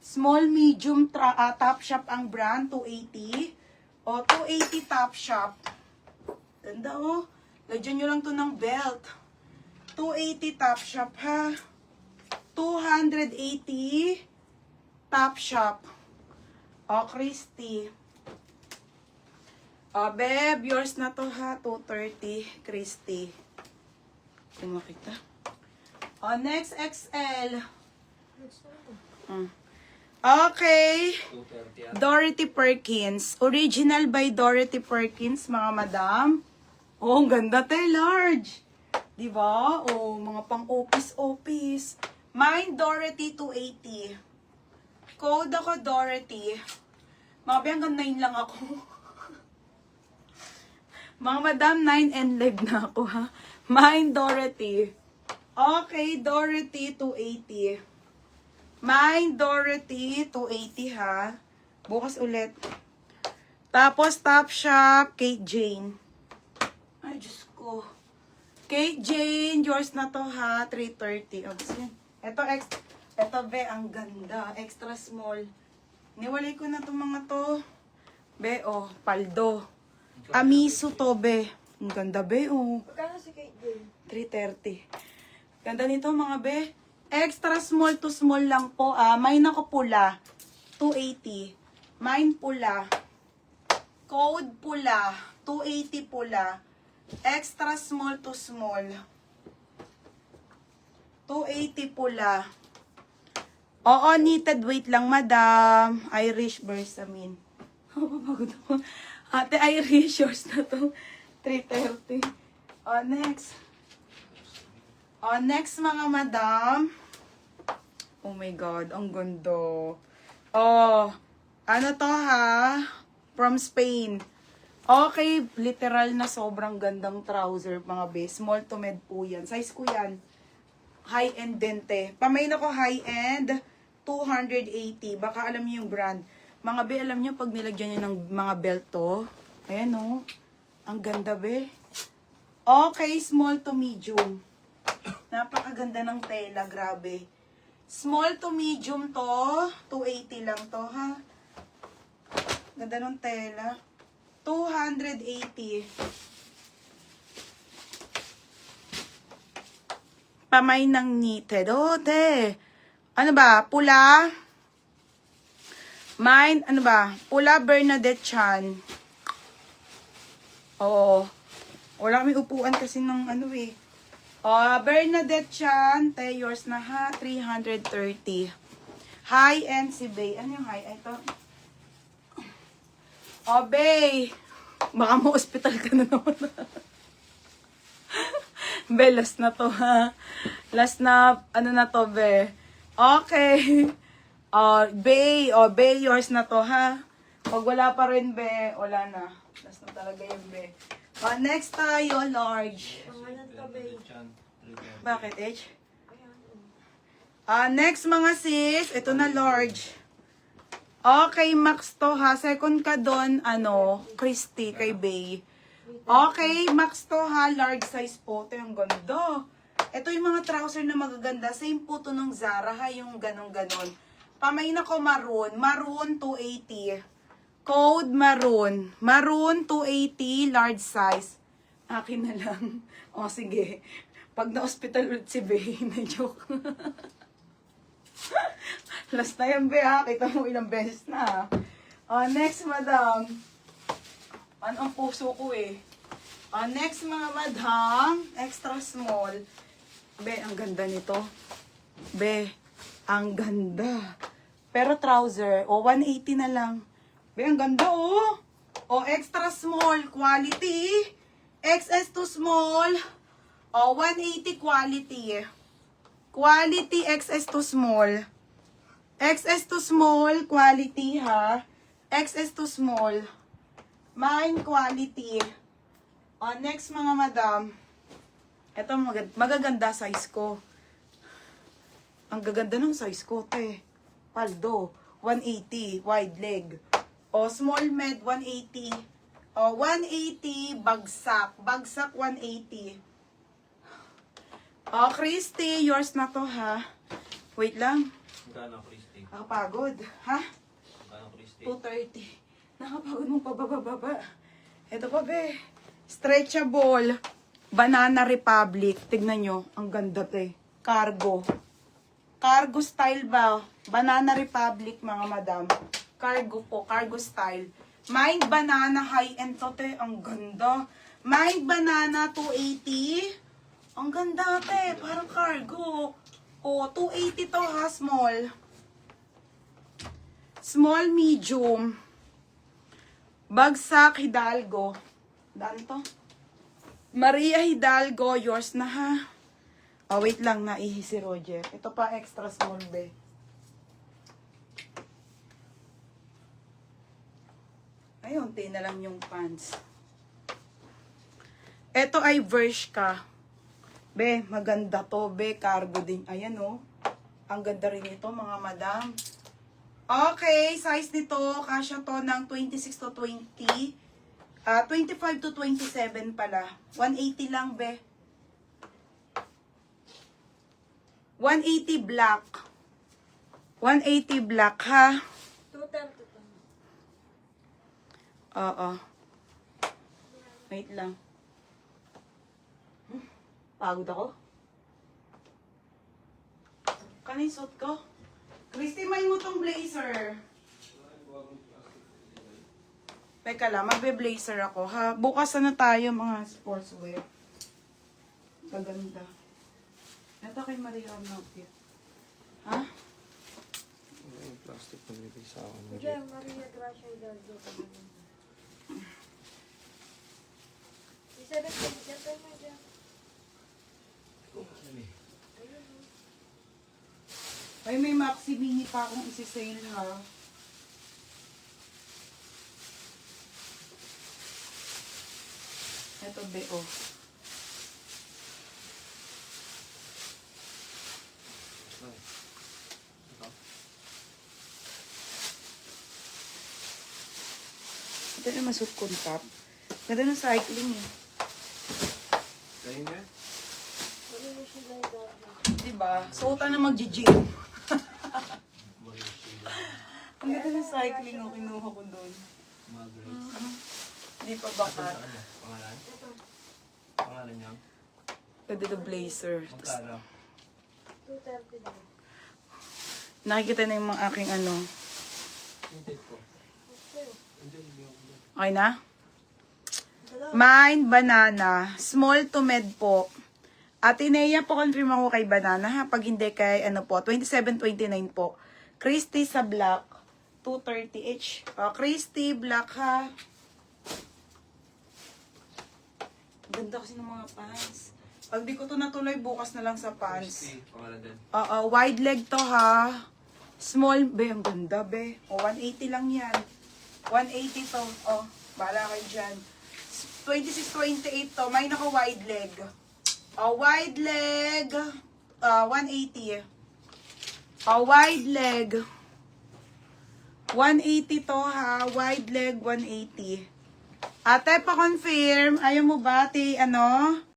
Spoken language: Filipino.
Small, medium, top shop ang brand, 280. O, 280 top shop. Ganda oh. Lagyan nyo lang to ng belt. 280 top shop ha. 280 top shop. O, Christy. O, Beb, yours na to ha. 230, Christy. Kung makita. O, next XL. Okay. Dorothy Perkins. Original by Dorothy Perkins, mga madam. Oh, ang ganda te, large. Diba? Oh, mga pang-office. Mine, Dorothy 280. Code ako, Dorothy. Mga hanggang 9 lang ako. Mga madam, 9 and leg na ako, ha? Mine, Dorothy. Okay, Dorothy 280. Mine, Dorothy 280, ha? Bukas ulit. Tapos, Top Shop, Kate Jane. Ay, Diyos ko. Kate Jane, yours na to, ha? 330. Oh, ito, be, ang ganda. Extra small. Niwalay ko na itong mga to. Be, oh, paldo. Amiso to, be. Ang ganda, be, oh. Magkano si Kate Jane? 330. Ganda nito, mga be. Extra small to small lang po, ah. Mine ako pula. 280. Mine pula. Code pula. 280 pula. Extra small to small. 280 pula. Oo, knitted weight lang, madam. Irish Bersamin. Pagod ako. Ate, Irish, yours na to. 330. Next. Next, mga madam. Oh my God, ang ganda. Ano to, ha? From Spain. Okay, literal na sobrang gandang trouser, mga be. Small to med po yan. Size ko yan. High-end dente. Pamain ako high-end, 280. Baka alam niyo yung brand. Mga be, alam niyo pag nilagyan niyo ng mga belt to. Ayan oh. Ang ganda, be. Okay, small to medium. Napakaganda ng tela, grabe. Small to medium to. 280 lang to, ha? Ganda ng tela. 280. Pamay ng knitted. Oh, te. Ano ba? Pula? Mine, ano ba? Pula Bernadette Chan. Oo. Wala kami upuan kasi ng ano eh. Bernadette Chan, te, yours na ha, 330. High-end si Bay. Ano yung high? Ito. Bay. Baka ma-hospital ka na naman. Be, last na to, ha. Last na, ano na to, be. Okay. Bay. Bay, yours na to, ha. Pag wala pa rin, be, wala na. Last na talaga yung be. Next tayo, large. Bakit, H? Next, mga sis. Ito na, large. Okay, Max to, ha. Second ka doon, Christy, kay Bay. Okay, Max to, ha. Large size po. Ito yung ganda. Ito yung mga trouser na magaganda. Same po to ng Zara, ha. Yung ganon-ganon. Pamain ako maroon. Maroon, 280. Code maroon. Maroon 280, large size. Akin na lang. Sige. Pag na-hospital ulit si Bay, na joke. Last na yan, Bay, ha? Kita mo ilang beses na. Next, madam. Ang puso ko, eh. Next, mga madam. Extra small. Be, ang ganda nito. Be, ang ganda. Pero trouser, 180 na lang. Be, ang ganda, oh. Extra small, quality. XS to small. 180 quality. Quality XS to small. XS to small, quality, ha. XS to small. Mine quality. Next, mga madam. Ito, magaganda size ko. Ang gaganda ng size ko, te. Paldo. 180, wide leg. Small med, 180. 180, bagsak. Bagsak, 180. Christy, yours na to, ha. Wait lang. Magkano, Christy? Nakapagod. Ha? Ano, Christy? 2:30. Nakapagod mong pababa-baba. Ito pa, be. Stretchable. Banana Republic. Tignan nyo. Ang ganda, te. Cargo. Cargo style ba? Banana Republic, mga madam. Cargo po. Cargo style. Mind Banana high-end to, te. Ang ganda. Mind Banana 280. Ang ganda, te. Parang cargo. O, 280 to, ha. Small. Small, medium. Bagsak, Hidalgo. Daan to? Maria Hidalgo, yours na, ha? Oh, wait lang, naihi si Roger. Ito pa, extra small, be. Ayun, na lang yung pants. Ito ay Bershka. Be, maganda to, be. Cargo din. Ayan, oh. Ang ganda rin ito, mga madam. Okay, size nito, kasya to ng 26 to 20. 25 to 27 pala. 180 lang, be. 180 black. 180 black, ha? 230 to. Oo. Wait lang. Pagod ako? Kanina suot ko? Christy, may mo tong blazer. Teka lang, magbe-blazer ako, ha? Bukas na tayo, mga sportswear. Kaganda. Ito kay Maria Arnautia. Ha? Yung plastic na nilagay sa akin. Diyan, Maria Gracia Hidalgo. Isa rin po, diyan tayo mo dyan. Ay, may maxi mini pa akong isi-sale, ha? Ito, be, oh. Ito yung masut kong top. Ganda ng cycling, eh. Kaya nga? Maria siya Hidalgo. Diba? Suotan na mag-gym. Ang ganda ng cycling ang kinuha ko doon. Hindi pa bakat. Ano? Pangalan? Ito, Pangalan niya? Ganda ng blazer. Magkano? 230 daw. Nakikita na yung mga aking ano. Hinted ko. Okay. Hindi, hindi ako. Okay na? Dalawa. Mind Banana. Small to med po. Atenea po, confirm ako kay Banana, ha? Pag hindi kay, ano po, 27-29 po. Christy sa black. 230 each. Christy, black, ha? Ganda kasi ng mga pants. Pag di ko to natuloy, bukas na lang sa pants. Christy, pangalan din. Wide leg to, ha? Small, be, ang ganda, be. 180 lang yan. 180 to. Bahala kayo dyan. 26-28 to. May naka-wide leg. Wide leg. 180. Wide leg. 180 to, ha? Wide leg, 180. Ate, pa-confirm. Ayaw mo ba, ano?